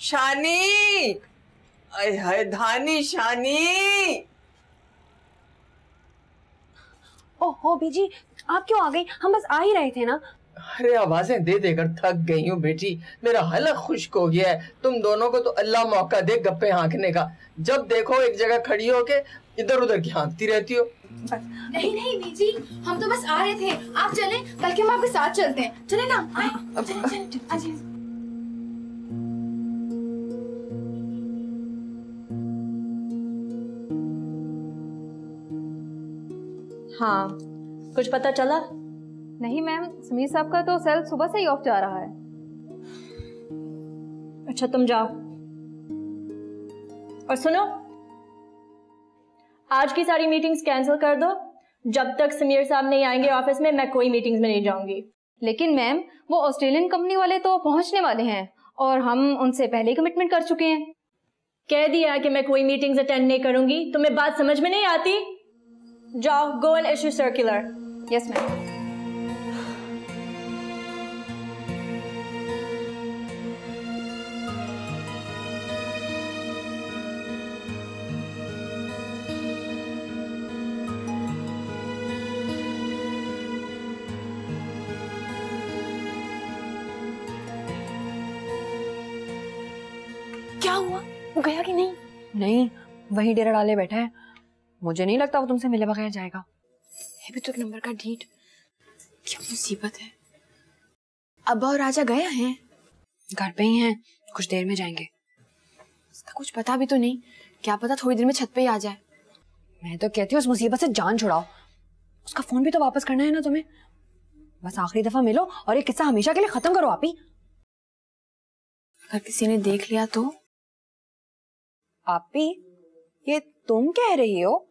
शानी, आय हाय धानी शानी। ओहो बीजी, आप क्यों आ गई? हम बस आ ही रहे थे ना। अरे आवाजें दे देकर थक गई हूँ बेटी, मेरा हलक खुश्क हो गया है। तुम दोनों को तो अल्लाह मौका दे गप्पे हाँकने का। जब देखो एक जगह खड़ी होके इधर उधर की हाँकती रहती हो। नहीं नहीं बीजी, हम तो बस आ रहे थे। आप चलें, बल्कि हम आपके साथ चलते हैं। चले ना, आए। हाँ, कुछ पता चला? नहीं मैम, समीर साहब का तो सेल सुबह से ही ऑफ जा रहा है। अच्छा तुम जाओ। और सुनो, आज की सारी मीटिंग्स कैंसिल कर दो। जब तक समीर साहब नहीं आएंगे ऑफिस में, मैं कोई मीटिंग्स में नहीं जाऊंगी। लेकिन मैम, वो ऑस्ट्रेलियन कंपनी वाले तो पहुंचने वाले हैं और हम उनसे पहले कमिटमेंट कर चुके हैं। कह दिया कि मैं कोई मीटिंग्स अटेंड नहीं करूंगी। तुम्हें बात समझ में नहीं आती? जाओ, go and issue circular. Yes ma'am. क्या हुआ? वो गया कि नहीं? नहीं, वही डेरा डाले बैठा है। मुझे नहीं लगता वो तुमसे मिले बगैर जाएगा। ये भी तो एक नंबर का ढीठ। क्या मुसीबत है। अब्बा और राजा गए हैं? घर पे ही हैं, कुछ देर में जाएंगे। इसका कुछ पता भी तो नहीं, क्या पता थोड़ी देर में छत पे ही आ जाए। मैं तो कहती हूँ उस मुसीबत से जान छुड़ाओ। उसका फोन भी तो वापस करना है ना तुम्हें। बस आखिरी दफा मिलो और ये किस्सा हमेशा के लिए खत्म करो। आप ही, अगर किसी ने देख लिया तो? आप ही, ये तुम कह रही हो?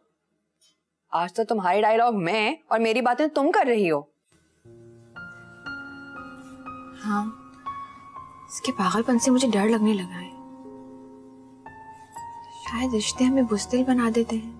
आज तो तुम्हारी डायलॉग मैं और मेरी बातें तुम कर रही हो। हाँ, इसके पागलपन से मुझे डर लगने लगा है। शायद रिश्ते हमें बुज़दिल बना देते हैं।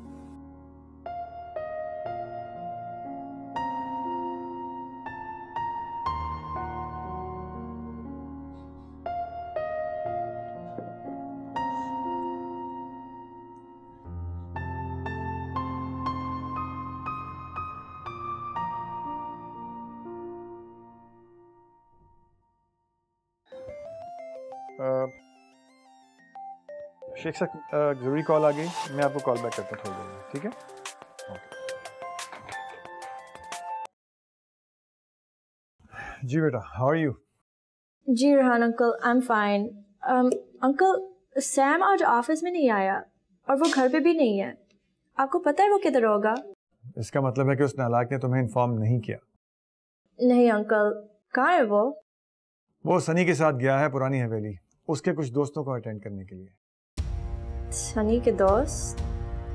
शेख साहब, जरूरी कॉल आ गई, मैं आपको कॉल बैक करता हूँ थोड़ी देर में, ठीक है? जी बेटा, हाउ आर यू? जी Rehan uncle, I am fine. Uncle, Sam आज ऑफिस में नहीं आया और वो घर पे भी नहीं है। आपको पता है वो किधर होगा? इसका मतलब है कि उस नालायक ने तुम्हें इन्फॉर्म नहीं किया? नहीं अंकल, कहाँ है वो? वो सनी के साथ गया है पुरानी हवेली, उसके कुछ दोस्तों को अटेंड करने के लिए। सनी के दोस्त?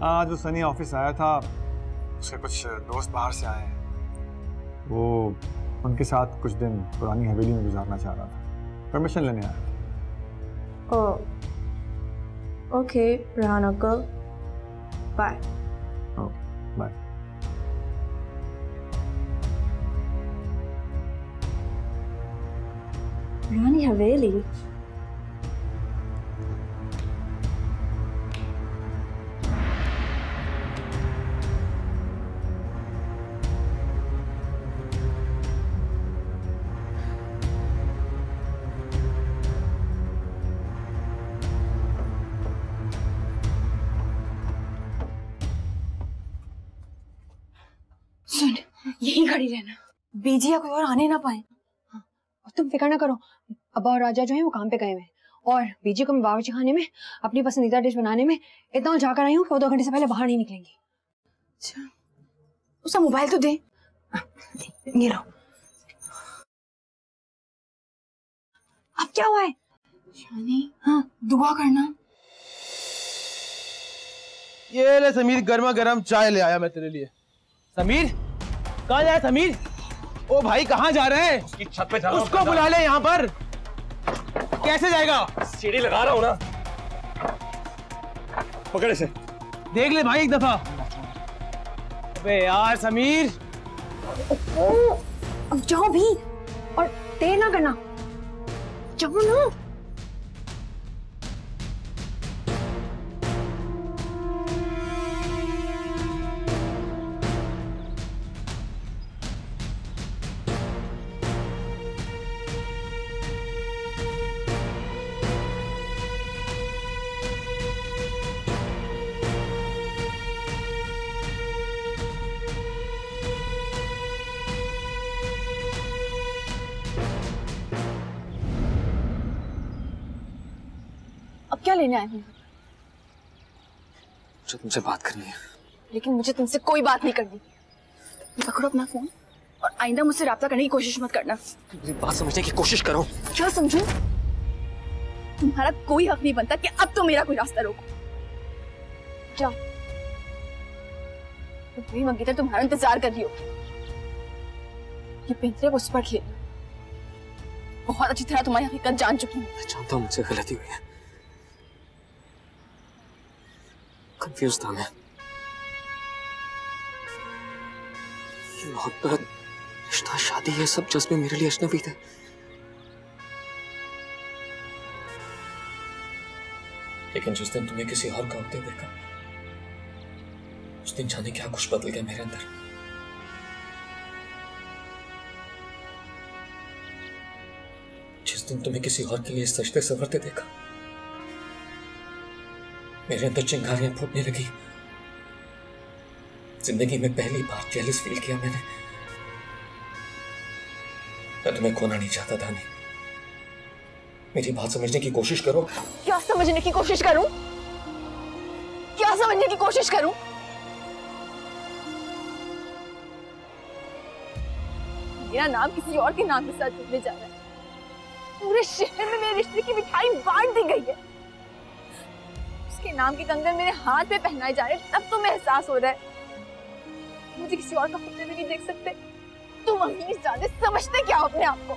आज वो सनी ऑफिस आया था, उसके कुछ दोस्त बाहर से आए हैं। वो उनके साथ कुछ दिन पुरानी हवेली में गुजारना चाह रहा था, परमिशन लेने आया था। Oh okay Rehan uncle, bye. Bye. पुरानी हवेली? सुन, यही खड़ी रहना, बीजी या कोई और आने ना पाए। तुम फिक्र ना करो, अब्बा और राजा जो है वो काम पे गए हुए हैं और बीजी को मैं बावर्ची खाने में अपनी पसंदीदा डिश बनाने में इतना उलझा कर आई हूँ कि वो 2 घंटे से पहले बाहर नहीं निकलेंगी। अच्छा, उसका मोबाइल तो दे। ये लो। अब क्या हुआ है? शानी, हाँ, दुआ करना। ये ले समीर, गर्मा गर्म चाय ले आया मैं तेरे लिए। समीर, कहाँ जाए समीर? ओ भाई, कहाँ जा रहे हैं? उसकी छत पे जा रहा हूं। उसको बुला ले यहाँ पर। कैसे जाएगा? सीढ़ी लगा रहा हूँ ना। पकड़ इसे। देख ले भाई एक दफा। अबे यार समीर। अब जाओ भी, और देर ना करना। जाओ ना। क्या लेने आए हो? मुझे तुमसे बात करनी है। लेकिन मुझे तुमसे कोई बात नहीं करनी। पकड़ो अपना फोन और आइंदा मुझसे राब्ता करने की कोशिश मत करना। मेरी बात समझने की कोशिश करो। क्या समझूं? तुम्हारा कोई हक नहीं बनता कि अब तो मेरा कोई रास्ता रोको। जाओ, तुम्हारी मंगेतर तुम्हारा इंतजार कर रही हो। ये पिंजरे उस पर खेल। बहुत अच्छी तरह तुम्हारी हकीकत जान चुकी हूँ। मैं जानता हूँ मुझसे गलती हुई है, कंफ्यूज था मैं। ये मोहब्बत, रिश्ता, शादी, ये सब जज्बे मेरे लिए अजनबी थे। लेकिन जिस दिन तुम्हें किसी और का होते देखा, उस दिन जाने क्या कुछ बदल गया मेरे अंदर। जिस दिन तुम्हें किसी और के लिए सजते संवरते देखा, मेरे अंदर चिंगारियां फूटने लगी। जिंदगी में पहली बार जेलस फील किया मैंने। मैं तुम्हें खोना नहीं चाहता था। नहीं, मेरी बात समझने की कोशिश करो। क्या समझने की कोशिश करूं? क्या समझने की कोशिश करूं? मेरा नाम किसी और के नाम के साथ जुड़ने जा रहा है। पूरे शहर में मेरे रिश्ते की मिठाई बांट दी गई है। उसके नाम के कंगन मेरे हाथ पे पहनाए जा रहे हैं। तब तो मैं एहसास हो रहा है मुझे किसी और का होते हुए नहीं देख सकते। तुम अमीर ज़्यादा समझते क्या हो अपने आप को?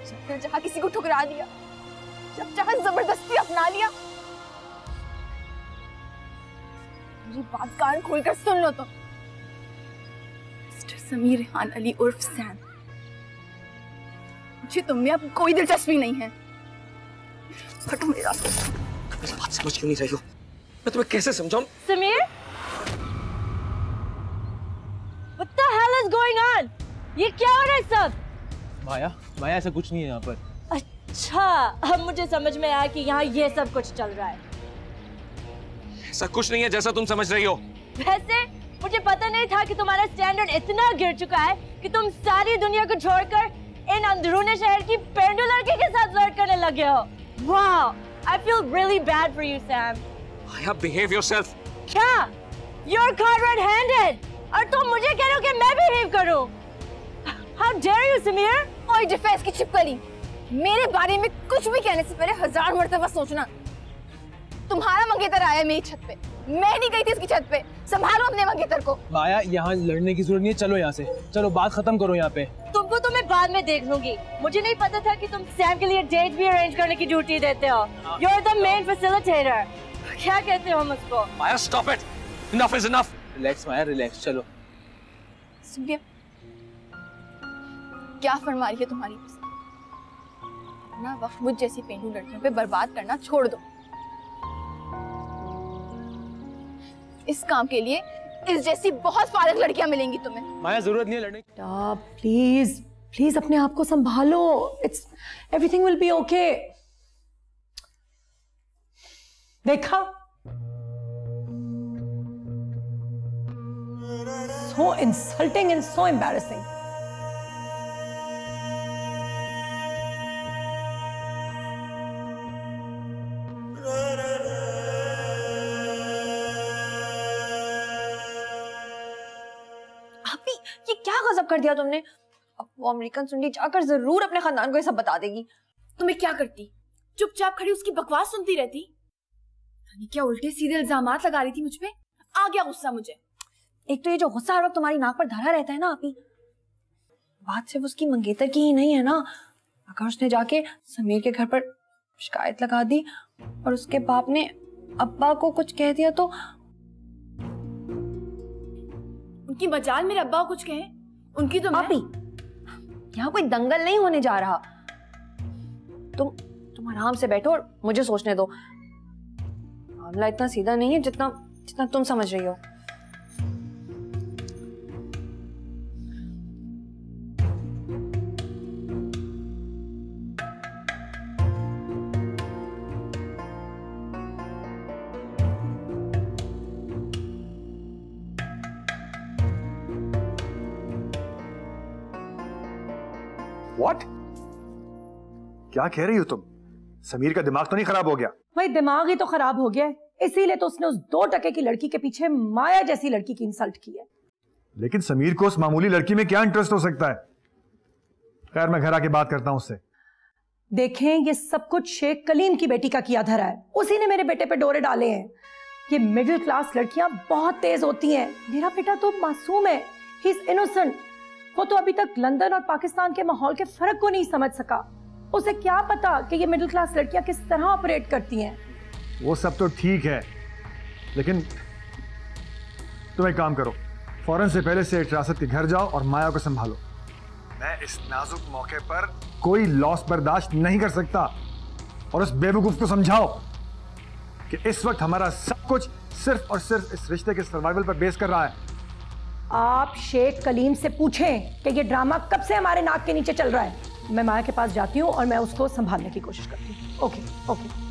जब जहाँ किसी को ठुकरा दिया, जब जहाँ जबरदस्ती अपना लिया। मेरी बात कान खोलकर सुन लो। तो मिस्टर समीर रेहान अली उर्फ सैम, मुझे तुम में अब कोई दिलचस्पी नहीं है। हटो मेरे रास्ते से। मेरी बात समझ क्यों नहीं रही हो? मैं तुम्हें कैसे समझाऊं? Sameer, What the hell is going on? ये क्या हो रहा है सब? माया, माया ऐसा कुछ नहीं है यहाँ पर। अच्छा, अब मुझे समझ में आया कि यहाँ ये सब कुछ चल रहा है। ऐसा कुछ नहीं है जैसा तुम समझ रही हो। वैसे मुझे पता नहीं था कि तुम्हारा स्टैंडर्ड इतना गिर चुका है कि तुम सारी दुनिया को छोड़कर इन अंदरूनी शहर की पेंडू लड़के के साथ फ्लर्ट करने लगे हो। Wow, I feel really bad for you, Sam. Maya, behave yourself. क्या? You're caught red-handed. और तुम मुझे कह रहे हो कि मैं बिहेव करूं? How dare you, Sameer? और डिफेंस की छिपकली, मेरे बारे में कुछ भी कहने से पहले 1000 मर्तबा सोचना। तुम्हारा मंगेतर आया मेरी छत पे, मैं नहीं गई थी इसकी छत पे। संभालो अपने मंगेतर को। माया, यहाँ लड़ने की जरूरत नहीं है, चलो यहाँ से। चलो बात खत्म करो यहाँ पे। तुमको तो मैं बाद में देख लूंगी। मुझे नहीं पता था कि तुम सैम के लिए डेट भी अरेंज करने की ड्यूटी देते हो। You're the main facilitator. क्या कहते हो हम उसको? माया, stop it. Enough is enough. Relax Maya, relax. चलो। सुनिए, क्या फरमा रही है तुम्हारी? अपना वक्त मुझ जैसी पेंडू लड़कियों पे बर्बाद करना छोड़ दो। इस काम के लिए इस जैसी बहुत फारिग लड़कियां मिलेंगी तुम्हें। माया, जरूरत नहीं है लड़ने की। प्लीज प्लीज अपने आप को संभालो। It's everything will be okay. देखा, so insulting and so embarrassing. अभी ये क्या गजब कर दिया तुमने? अब वो अमेरिकन सुंडी जाकर जरूर अपने खानदान को ये सब बता देगी। तुम्हें क्या करती? चुपचाप खड़ी उसकी बकवास सुनती रहती? क्या उल्टे सीधे इल्जामात लगा रही थी मुझ पे? आ गया गुस्सा मुझे। एक तो ये जो गुस्सा हर वक्त तुम्हारी नाक पर धरा रहता है ना आपी, बात सिर्फ उसकी मंगेतर की ही नहीं है ना। अगर उसने जाके समीर के घर पर शिकायत लगा दी और उसके बाप ने अब्बा को कुछ कह दिया तो उनकी मजाल मेरे अब्बा को कुछ कहे, उनकी तो आपी, यहाँ कोई दंगल नहीं होने जा रहा। तुम आराम से बैठो और मुझे सोचने दो। मामला इतना सीधा नहीं है जितना जितना तुम समझ रही हो। What? क्या कह रही हो तुम? समीर का दिमाग तो नहीं खराब हो गया? भाई दिमाग ही तो खराब हो गया है, इसीलिए तो उसने उस 2 टके की लड़की के पीछे माया जैसी लड़की की इंसल्ट की है। लेकिन समीर को उस मामूली लड़की में क्या इंटरेस्ट हो सकता है? खैर, मैं घर आके बात करता हूं उससे। देखें, ये सब कुछ शेख कलीम की बेटी का किया धरा है, उसी ने मेरे बेटे पे डोरे डाले हैं। ये मिडिल क्लास लड़कियां बहुत तेज होती हैं। मेरा बेटा तो मासूम है, ही इज इनोसेंट। वो तो अभी तक लंदन और पाकिस्तान के माहौल के फर्क को नहीं समझ सका। उसे क्या पता कि ये मिडिल क्लास लड़कियां किस तरह ऑपरेट करती हैं। वो सब तो ठीक है, लेकिन तुम एक काम करो, फौरन से पहले से रासत के घर जाओ और माया को संभालो। मैं इस नाजुक मौके पर कोई लॉस बर्दाश्त नहीं कर सकता। और उस बेवकूफ को समझाओ कि इस वक्त हमारा सब कुछ सिर्फ और सिर्फ इस रिश्ते के सर्वाइवल पर बेस कर रहा है। आप शेख कलीम से पूछें कि ये ड्रामा कब से हमारे नाक के नीचे चल रहा है। मैं माया के पास जाती हूँ और मैं उसको संभालने की कोशिश करती हूँ। Okay okay.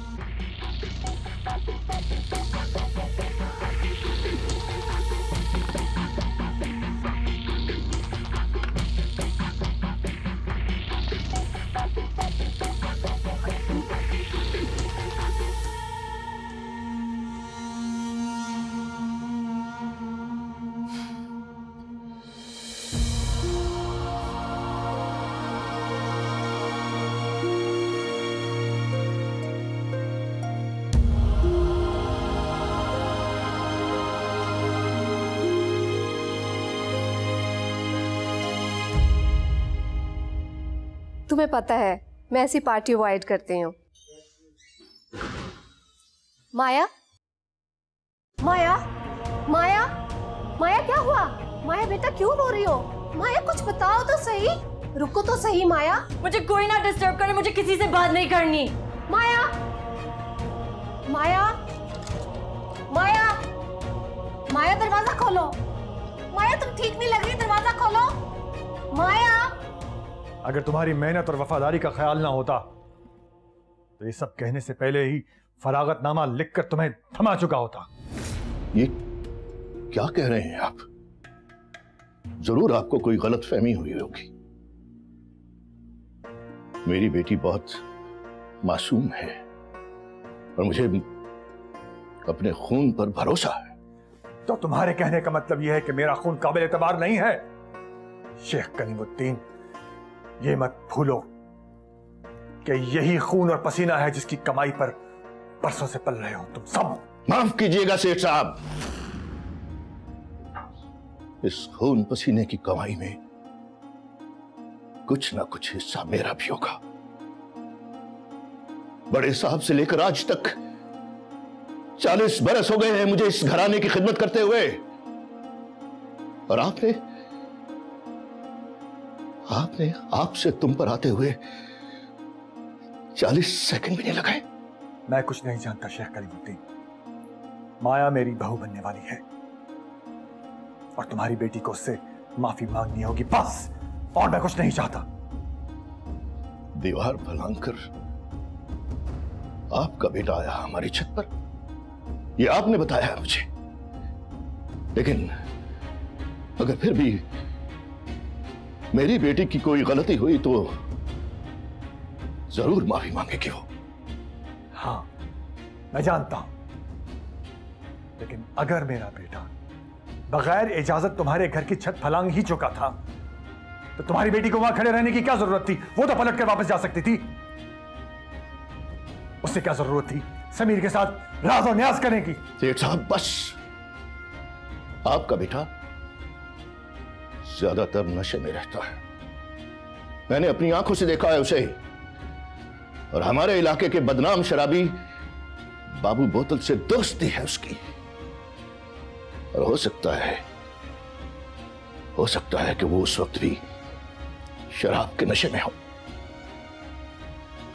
तुम्हें पता है मैं ऐसी पार्टी अवॉइड करती हूँ। माया, माया, माया, माया क्या हुआ? माया बेटा क्यों रो रही हो? माया कुछ बताओ तो सही। रुको तो सही माया। मुझे कोई ना डिस्टर्ब करे, मुझे किसी से बात नहीं करनी। माया, माया, माया, माया दरवाजा खोलो। माया तुम ठीक नहीं लग रही, दरवाजा खोलो। माया, अगर तुम्हारी मेहनत और वफादारी का ख्याल ना होता तो ये सब कहने से पहले ही फरागतनामा लिखकर तुम्हें थमा चुका होता। ये क्या कह रहे हैं आप? जरूर आपको कोई गलतफहमी हुई होगी। मेरी बेटी बहुत मासूम है और मुझे अपने खून पर भरोसा है। तो तुम्हारे कहने का मतलब यह है कि मेरा खून काबिल एतबार नहीं है? शेख कलीमुद्दीन, ये मत भूलो कि यही खून और पसीना है जिसकी कमाई पर बरसों से पल रहे हो तुम सब। माफ कीजिएगा सेठ साहब, इस खून पसीने की कमाई में कुछ ना कुछ हिस्सा मेरा भी होगा। बड़े साहब से लेकर आज तक 40 बरस हो गए हैं मुझे इस घराने की खिदमत करते हुए, और आपने आपसे तुम पर आते हुए 40 सेकंड भी नहीं लगाए। मैं कुछ नहीं जानता शेख कलीमुद्दीन। माया मेरी बहू बनने वाली है और तुम्हारी बेटी को उससे माफी मांगनी होगी, बस। और मैं कुछ नहीं चाहता। दीवार फलांकर आपका बेटा आया हमारी छत पर, यह आपने बताया है मुझे। लेकिन अगर फिर भी मेरी बेटी की कोई गलती हुई तो जरूर माफी मांगेगी वो। हाँ, मैं जानता हूं, लेकिन अगर मेरा बेटा बगैर इजाजत तुम्हारे घर की छत फलांग ही चुका था तो तुम्हारी बेटी को वहां खड़े रहने की क्या जरूरत थी? वो तो पलट कर वापस जा सकती थी। उससे क्या जरूरत थी समीर के साथ राज और न्याज करने की? सेठ साहब, बस। आपका बेटा ज्यादातर नशे में रहता है, मैंने अपनी आंखों से देखा है उसे। और हमारे इलाके के बदनाम शराबी बाबू बोतल से दोस्ती है उसकी। और हो सकता है कि वो उस वक्त भी शराब के नशे में हो।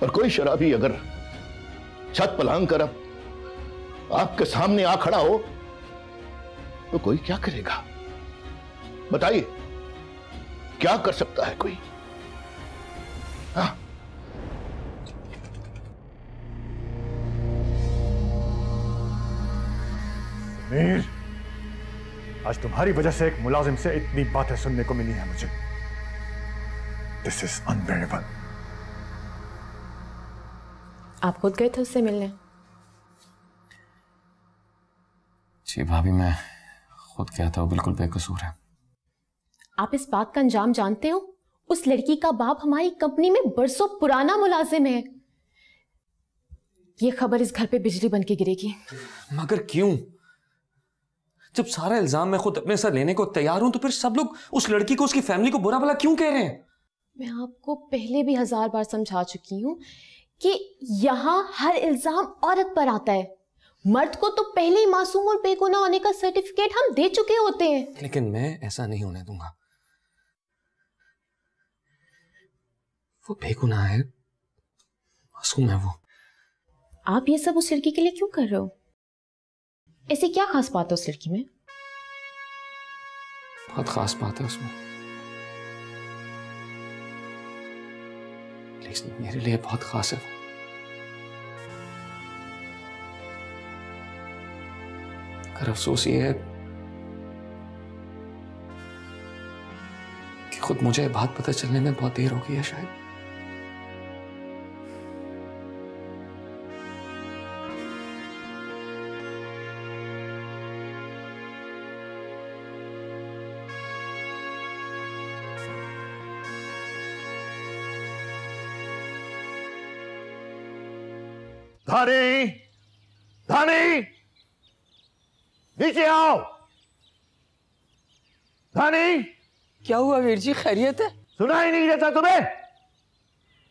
और कोई शराबी अगर छत पलांग कर अब आपके सामने आ खड़ा हो तो कोई क्या करेगा? बताइए, क्या कर सकता है कोई? हाँ? समीर, आज तुम्हारी वजह से एक मुलाजिम से इतनी बातें सुनने को मिली है मुझे। This is unbearable. आप खुद गए थे उससे मिलने? जी भाभी, मैं खुद गया था, वो बिल्कुल बेकसूर है। आप इस बात का अंजाम जानते हो? उस लड़की का बाप हमारी कंपनी में बरसों पुराना मुलाजिम है। ये खबर इस घर पे बिजली बन के गिरेगी। मगर क्यों? जब सारा इल्जाम मैं खुद अपने सर लेने को तैयार हूं, तो फिर सब लोग उस लड़की को, उसकी फैमिली को बुरा भला क्यों कह रहे हैं? मैं आपको पहले भी 1000 बार समझा चुकी हूँ कि यहाँ हर इल्जाम औरत पर आता है। मर्द को तो पहले ही मासूम और बेगुनाह होने का सर्टिफिकेट हम दे चुके होते हैं। लेकिन मैं ऐसा नहीं होने दूंगा। वो बेगुनाह है, मासूम है वो। आप ये सब उस लड़की के लिए क्यों कर रहे हो? ऐसी क्या खास बात है उस लड़की में? बहुत खास बात है उसमें, लेकिन मेरे लिए बहुत खास है वो। और अफसोस ये है कि खुद मुझे बात पता चलने में बहुत देर हो गई है शायद। धानी, धानी, नीचे आओ। धानी, क्या हुआ वीर जी, खैरियत है? सुनाई नहीं देता तुम्हें?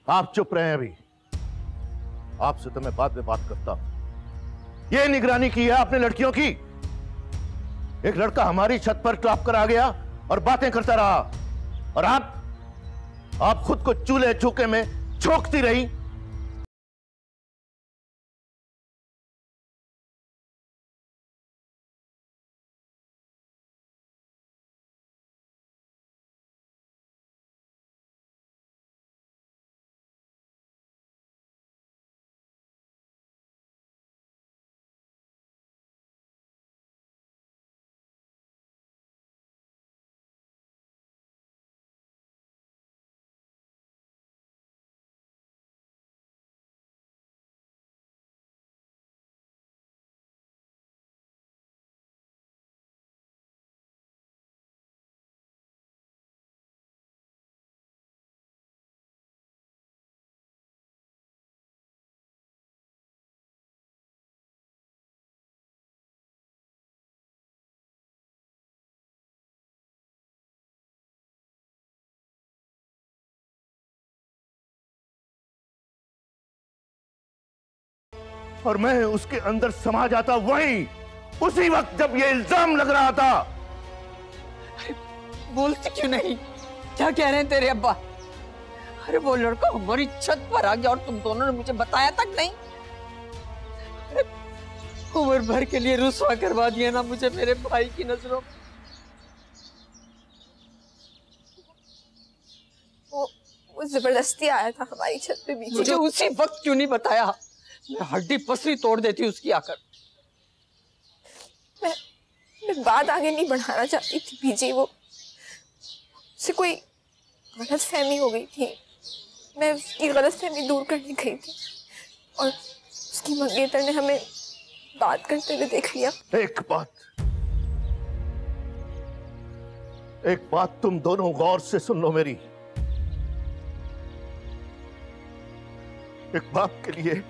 आप चुप रहे अभी, आपसे तो मैं बाद में बात करता हूं। ये निगरानी की है आपने लड़कियों की। एक लड़का हमारी छत पर टॉप कर आ गया और बातें करता रहा, और आप खुद को चूल्हे चौके में झोंकती रही। और मैं उसके अंदर समा जाता वहीं उसी वक्त जब ये इल्जाम लग रहा था। अरे बोलती क्यों नहीं? क्या कह रहे हैं तेरे अब्बा? अरे वो लड़का हमारी छत पर आ गया और तुम दोनों ने मुझे बताया तक नहीं। उम्र भर के लिए रुसवा करवा दिया ना मुझे मेरे भाई की नजरों। वो जबरदस्ती आया था हमारी छत पे बीच। मुझे उसी वक्त क्यों नहीं बताया? मैं हड्डी पसली तोड़ देती उसकी आकर। मैं बात आगे नहीं बढ़ाना चाहती थी बीजी, वो उससे कोई गलतफहमी हो गई थी। मैं उसकी गलतफहमी दूर करने गई थी और उसकी मंगेतर ने हमें बात करते हुए देख लिया। एक बात तुम दोनों गौर से सुन लो मेरी। एक बाप के लिए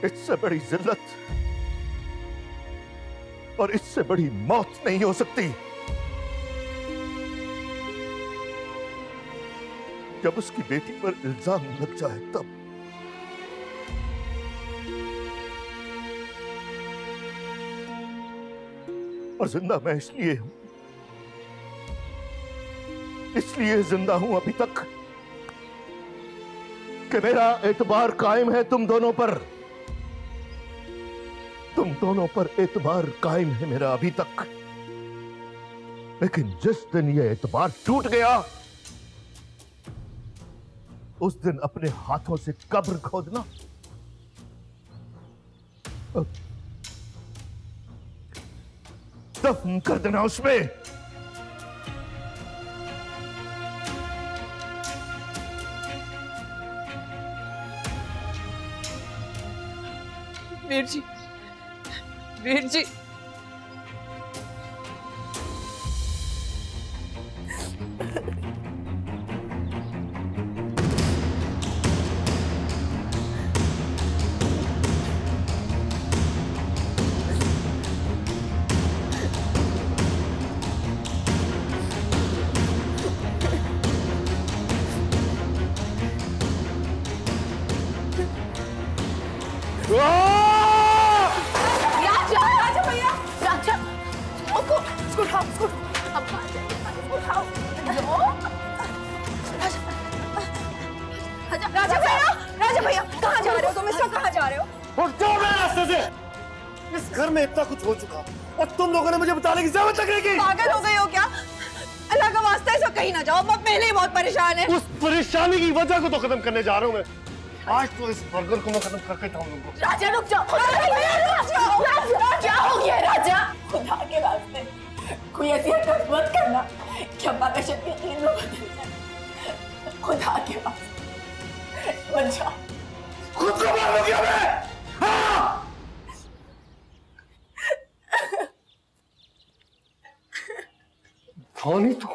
इससे बड़ी जिल्लत और इससे बड़ी मौत नहीं हो सकती जब उसकी बेटी पर इल्जाम लग जाए तब। और जिंदा मैं इसलिए जिंदा हूं अभी तक कि मेरा एतबार कायम है तुम दोनों पर। तुम दोनों पर एतबार कायम है मेरा अभी तक। लेकिन जिस दिन ये एतबार टूट गया उस दिन अपने हाथों से कब्र खोदना, दफन कर देना उसमें। वीर जी, वीर जी। इस घर में इतना कुछ हो चुका और तुम लोगों ने मुझे बताने की जरूरत लग रही थी। पागल हो गए हो क्या? अल्लाह का वास्ता ऐसा कहीं ना जाओ, मैं पहले ही बहुत परेशान है। उस परेशानी की वजह को तो खत्म करने जा रहा हूँ मैं। आज तो इस बर्गर को मैं खत्म करके जाऊंगा। राजा रुक जाओ। क्या हो गया राजा? खुदा के वास्ते कोई ऐसी हरकत मत करना कि अब्बा का शक यकीन न बदल जाए। खुदा के वास्ते मत जाओ। खुद को मार लूंगी मैं। हाँ। कौन ही तू?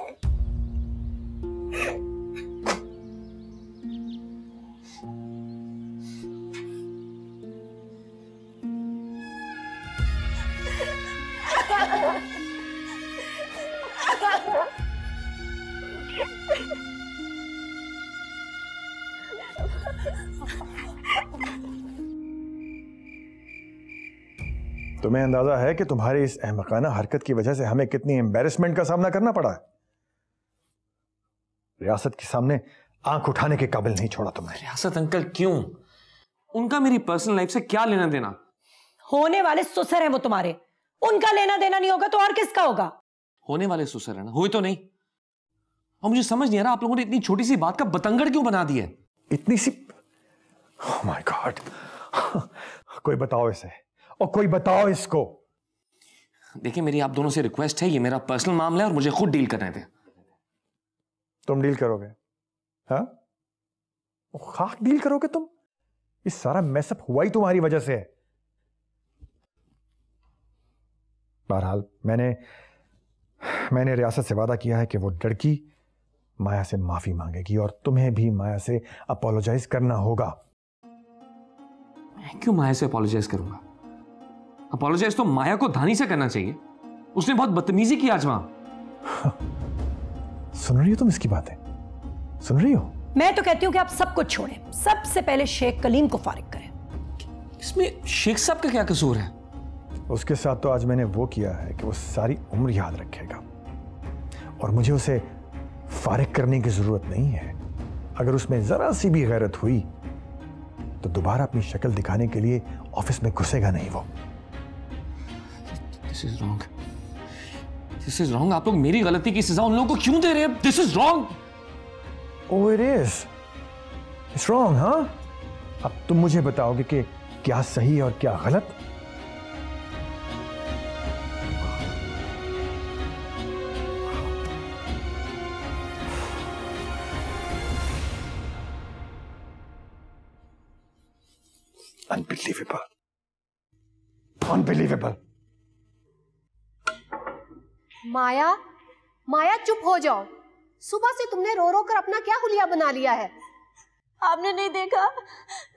तुम्हें अंदाजा है कि तुम्हारी इस अहमकाना हरकत की वजह से हमें कितनी एम्बैरेसमेंट का सामना करना पड़ा है? रियासत के सामने आंख उठाने के काबिल नहीं छोड़ा तुम्हें। रियासत अंकल क्यों? उनका मेरी पर्सनल लाइफ से क्या लेना देना? होने वाले ससुर हैं वो तुम्हारे, उनका लेना देना नहीं होगा तो और किसका होगा? होने वाले ससुर है ना, हुए तो नहीं। और मुझे समझ नहीं आ रहा आप लोगों ने इतनी छोटी सी बात का बतंगड़ क्यों बना दी है? इतनी सी? Oh my God. कोई बताओ इसे, और कोई बताओ इसको। देखिए मेरी आप दोनों से रिक्वेस्ट है, ये मेरा पर्सनल मामला है और मुझे खुद डील करने दे। तुम डील करोगे? हाँ, खाक डील करोगे तुम? इस सारा मैसअप हुआ ही तुम्हारी वजह से है। बहरहाल मैंने रियासत से वादा किया है कि वो लड़की माया से माफी मांगेगी और तुम्हें भी माया से अपोलोजाइज करना होगा। मैं क्यों माया से अपोलोजाइज करूंगा? अपोलोजाइज तो माया को धानी से करना चाहिए, उसने बहुत बदतमीजी की आज वहां। सुन रही हो तुम इसकी बातें? सुन रही हो? मैं तो कहती हूं कि आप सब कुछ छोड़ें, सबसे पहले शेख कलीम को फारिग करें। इसमें शेख साहब का क्या कसूर है? उसके साथ तो आज मैंने वो किया है कि वो सारी उम्र याद रखेगा और मुझे उसे फारिग करने की जरूरत नहीं है। अगर उसमें जरा सी भी गैरत हुई तो दोबारा अपनी शक्ल दिखाने के लिए ऑफिस में घुसेगा नहीं वो। This is wrong. This is wrong. आप लोग मेरी गलती की सजा उन लोगों को क्यों दे रहे हैं? This is wrong. Oh, it is. It's wrong, हाँ? अब तुम मुझे बताओगे कि क्या सही और क्या गलत? Unbelievable. Unbelievable. माया, माया चुप हो जाओ। सुबह से तुमने रो रो कर अपना क्या हुलिया बना लिया है? आपने नहीं देखा?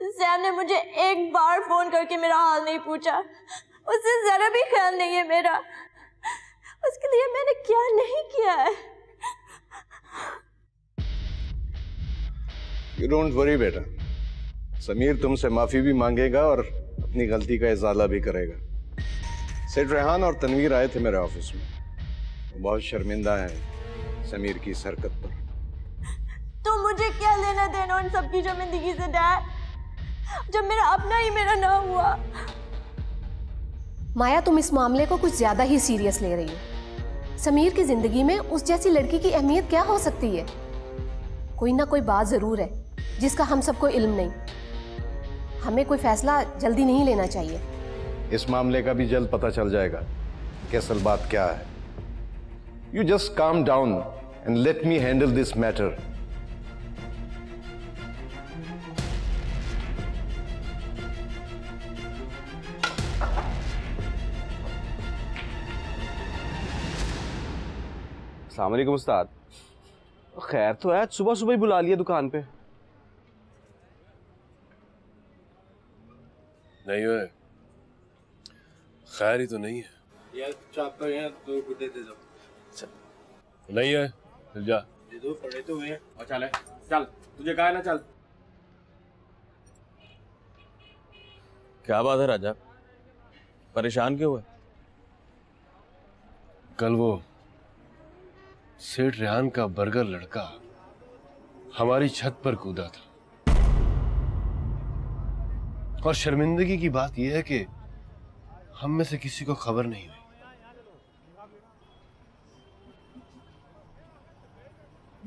सैम ने मुझे एक बार फोन करके मेरा हाल नहीं पूछा। उससे जरा भी ख्याल नहीं है मेरा। उसके लिए मैंने क्या नहीं किया है। You don't worry बेटा, समीर तुमसे माफी भी मांगेगा और अपनी गलती का इजाला भी करेगा। सेठ रेहान और तनवीर आए थे मेरे ऑफिस में, बहुत शर्मिंदा है समीर की इस हरकत पर। तो मुझे क्या लेना देना उन सबकी शर्मिंदगी से डैड, जब मेरा अपना ही मेरा ना हुआ। माया, तुम इस मामले को कुछ ज्यादा ही सीरियस ले रही हो। समीर की जिंदगी में उस जैसी लड़की की अहमियत क्या हो सकती है? कोई ना कोई बात जरूर है जिसका हम सबको इल्म नहीं। हमें कोई फैसला जल्दी नहीं लेना चाहिए। इस मामले का भी जल्द पता चल जाएगा कि असल बात क्या है। You just calm down and let me handle this matter. अस्सलाम वालेकुम उस्ताद। खैर तो है, सुबह सुबह ही बुला लिया दुकान पे। नहीं है, खैर ही तो नहीं है। यार चाप यहाँ दो गुड्डे दे दो। नहीं है, चल जा। दे दो, पड़े तो हुए। और चल चल, तुझे कहा है ना चल। क्या बात है राजा, परेशान क्यों हुए? कल वो सेठ रेहान का बर्गर लड़का हमारी छत पर कूदा था, और शर्मिंदगी की बात यह है कि हम में से किसी को खबर नहीं हुई।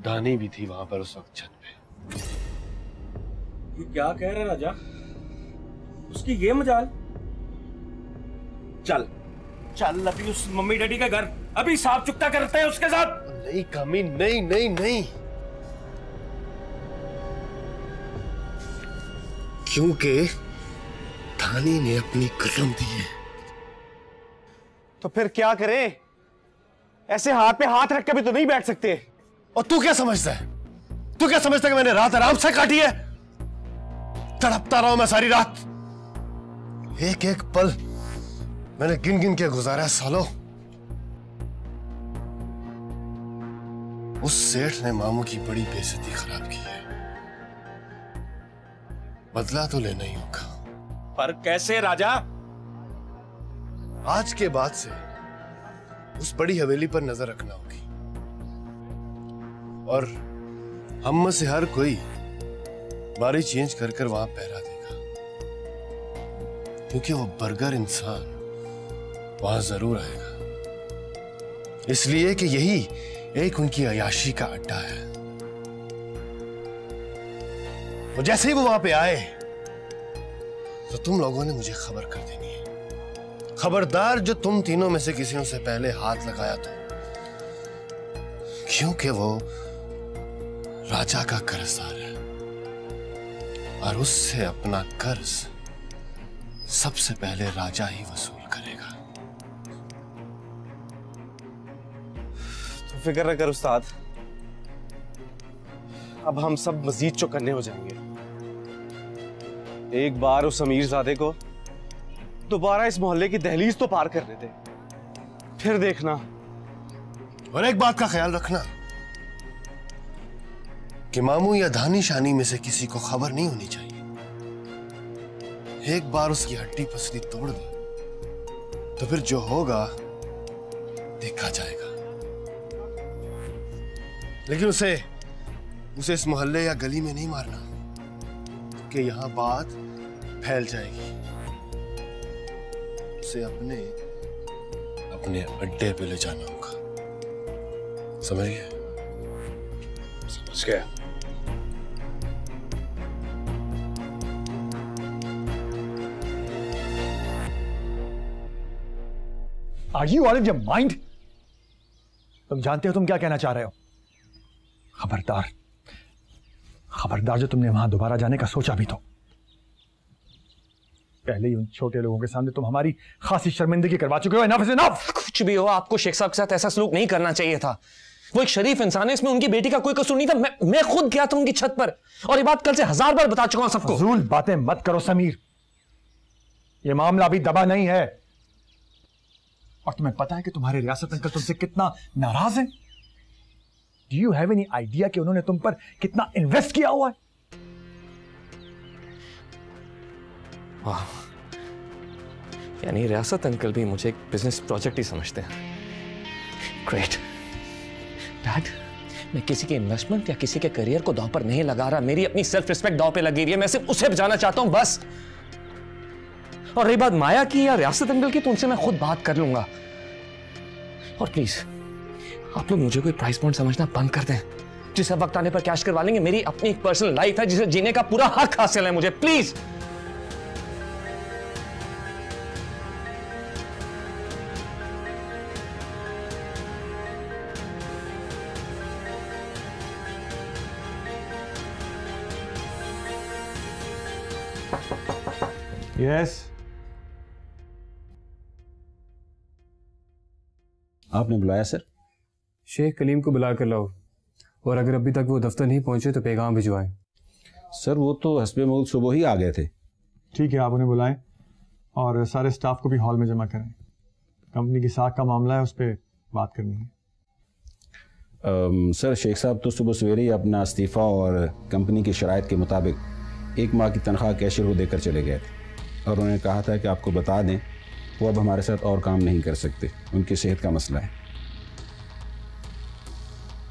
दानी भी थी वहां पर उस वक्त छत पे। ये क्या कह रहे राजा? उसकी ये मजाल। चल चल अभी उस मम्मी डैडी के घर, अभी साफ चुकता करते हैं उसके साथ। नहीं कामी, नहीं नहीं नहीं, क्योंकि धानी ने अपनी कसम दी है। तो फिर क्या करें? ऐसे हाथ पे हाथ रख के भी तो नहीं बैठ सकते। और तू क्या समझता है? तू क्या समझता है कि मैंने रात आराम से काटी है? तड़पता रहा हूं मैं सारी रात, एक एक पल मैंने गिन गिन के गुजारा है सालों। उस सेठ ने मामू की बड़ी बेइज्जती खराब की है, बदला तो लेना ही होगा। पर कैसे राजा? आज के बाद से उस बड़ी हवेली पर नजर रखना होगी, और हम में से हर कोई बारी चेंज कर कर वहां पहरा देगा, क्योंकि वो बर्गर इंसान वहां जरूर आएगा, इसलिए कि यही एक उनकी अयाशी का अड्डा है। और जैसे ही वो वहां पे आए तो तुम लोगों ने मुझे खबर कर देनी है। खबरदार जो तुम तीनों में से किसी ने उसे पहले हाथ लगाया तो, क्योंकि वो राजा का कर्जदार है और उससे अपना कर्ज सबसे पहले राजा ही वसूल करेगा। तो फिक्र न कर उस्ताद, अब हम सब मजीद चौकन्ने हो जाएंगे। एक बार उस अमीरजादे को दोबारा इस मोहल्ले की दहलीज तो पार करने दे, फिर देखना। और एक बात का ख्याल रखना कि मामू या धानी शानी में से किसी को खबर नहीं होनी चाहिए। एक बार उसकी हड्डी पसली तोड़ दे तो फिर जो होगा देखा जाएगा। लेकिन उसे इस मोहल्ले या गली में नहीं मारना, कि यहां बात फैल जाएगी। उसे अपने अड्डे पे ले जाना होगा, समझ गए? समझ गया। Are you out of your mind? तुम जानते हो तुम क्या कहना चाह रहे हो? खबरदार, खबरदार जो तुमने वहां दोबारा जाने का सोचा भी तो। पहले ही उन छोटे लोगों के सामने तुम हमारी खासी शर्मिंदगी करवा चुके हो। Enough is enough. कुछ भी हो, आपको शेख साहब के साथ ऐसा सलूक नहीं करना चाहिए था। वो एक शरीफ इंसान है, इसमें उनकी बेटी का कोई कसूर नहीं था। मैं खुद गया था उनकी छत पर, और ये बात कल से 1000 बार बता चुका हूं सबको। फजूल बातें मत करो समीर, ये मामला अभी दबा नहीं है। और तुम्हें पता है कि तुम्हारे रियासत अंकल तुमसे कितना नाराज हैं? Do you have any idea कि उन्होंने तुम पर कितना इन्वेस्ट किया हुआ है? वाह, यानी रियासत अंकल भी मुझे एक बिजनेस प्रोजेक्ट ही समझते हैं। ग्रेट डैड, मैं किसी के इन्वेस्टमेंट या किसी के करियर को दांव पर नहीं लगा रहा। मेरी अपनी सेल्फ रिस्पेक्ट दांव पे लगी हुई है। मैं सिर्फ उसे बचाना चाहता हूं बस। और रही बात माया की या रियासत अंकल की, तो उनसे मैं खुद बात कर लूंगा। और प्लीज आप लोग मुझे कोई प्राइस पॉइंट समझना बंद कर दें, जिसे वक्त आने पर कैश करवा लेंगे। मेरी अपनी एक पर्सनल लाइफ है जिसे जीने का पूरा हक हासिल है मुझे। Please yes. आपने बुलाया सर? शेख कलीम को बुला कर लाओ, और अगर अभी तक वो दफ्तर नहीं पहुंचे तो पैगाम भिजवाएं। सर वो तो हस्बे मौत सुबह ही आ गए थे। ठीक है, आप उन्हें बुलाएं और सारे स्टाफ को भी हॉल में जमा करें। कंपनी की साख का मामला है, उस पर बात करनी है। सर शेख साहब तो सुबह सवेरे ही अपना इस्तीफ़ा और कंपनी की शराइत के मुताबिक 1 माह की तनख्वाह कैशियर को देकर चले गए थे, और उन्होंने कहा था कि आपको बता दें वो अब हमारे साथ और काम नहीं कर सकते, उनकी सेहत का मसला है।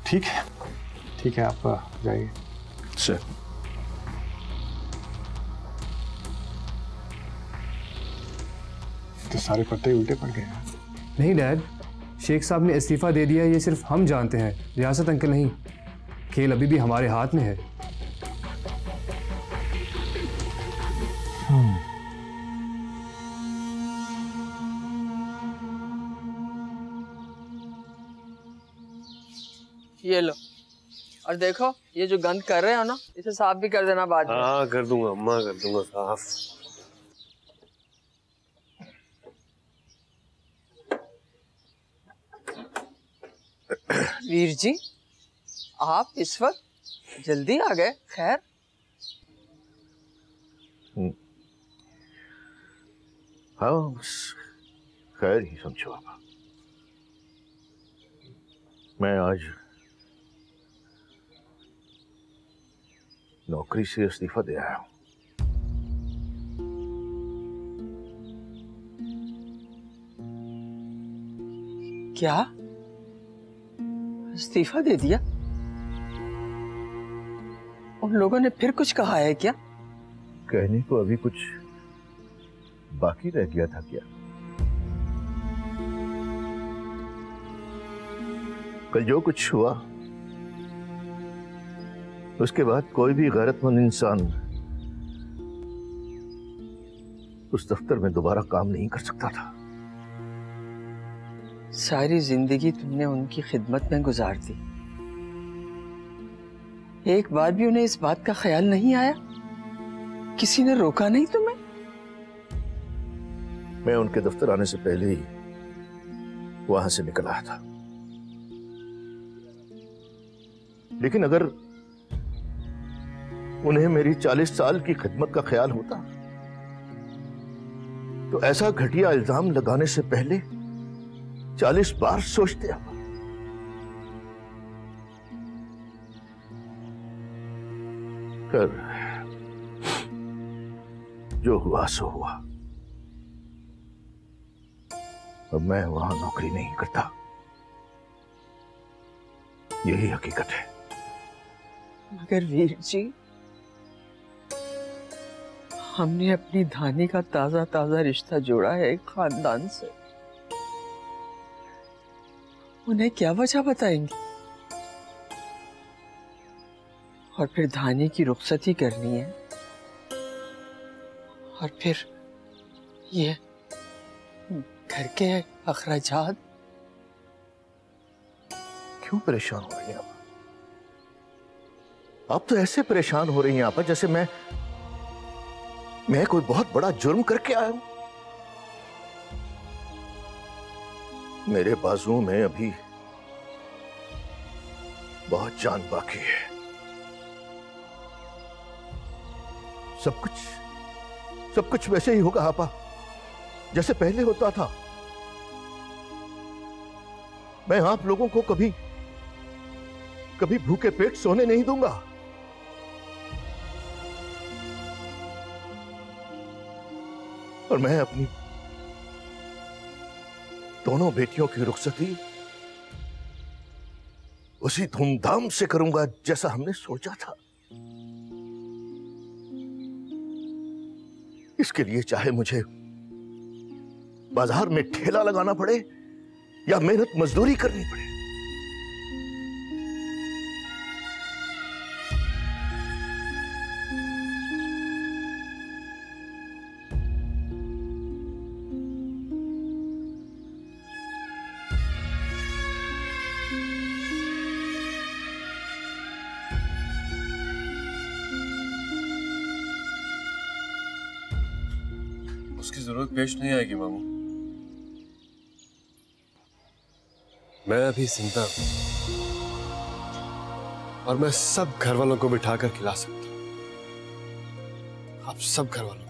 ठीक है, ठीक है, आप जाइए। सर तो सारे पत्ते उल्टे पड़ गए हैं। नहीं डैड, शेख साहब ने इस्तीफ़ा दे दिया, ये सिर्फ हम जानते हैं, रियासत अंकल नहीं। खेल अभी भी हमारे हाथ में है। ये लो, और देखो ये जो गंद कर रहे हो ना, इसे साफ भी कर देना बाद में। हाँ कर दूंगा अम्मा, कर दूंगा साफ। वीर जी, आप इस वक्त जल्दी आ गए। खैर? हाँ बस खैर ही समझो आप। मैं आज नौकरी से इस्तीफा दे आया हूं। क्या? इस्तीफा दे दिया? उन लोगों ने फिर कुछ कहा है क्या? कहने को अभी कुछ बाकी रह गया था क्या? कल जो कुछ हुआ उसके बाद कोई भी गैरतमंद इंसान उस दफ्तर में दोबारा काम नहीं कर सकता था। सारी जिंदगी तुमने उनकी खिदमत में गुजार दी, एक बार भी उन्हें इस बात का ख्याल नहीं आया? किसी ने रोका नहीं तुम्हें? मैं उनके दफ्तर आने से पहले ही वहां से निकल आया था, लेकिन अगर उन्हें मेरी 40 साल की खिदमत का ख्याल होता तो ऐसा घटिया इल्जाम लगाने से पहले 40 बार सोचते। कर जो हुआ सो हुआ। अब मैं वहां नौकरी नहीं करता, यही हकीकत है। मगर वीर जी, हमने अपनी धानी का ताजा ताजा रिश्ता जोड़ा है एक खानदान से, उन्हें क्या वजह बताएंगे? और फिर धानी की रुखसती करनी है, और फिर ये घर के अखराजात। क्यों परेशान हो रही हैं आप तो ऐसे परेशान हो रही हैं आप जैसे मैं कोई बहुत बड़ा जुर्म करके आया हूं। मेरे बाजुओं में अभी बहुत जान बाकी है। सब कुछ वैसे ही होगा आपा, जैसे पहले होता था। मैं आप लोगों को कभी भूखे पेट सोने नहीं दूंगा। और मैं अपनी दोनों बेटियों की रुखसती उसी धूमधाम से करूंगा जैसा हमने सोचा था। इसके लिए चाहे मुझे बाजार में ठेला लगाना पड़े या मेहनत मजदूरी करनी पड़े। उसकी जरूरत पेश नहीं आएगी मामू। मैं अभी जिंदा हूं और मैं सब घर वालों को बिठा कर खिला सकता हूं। आप सब घर वालों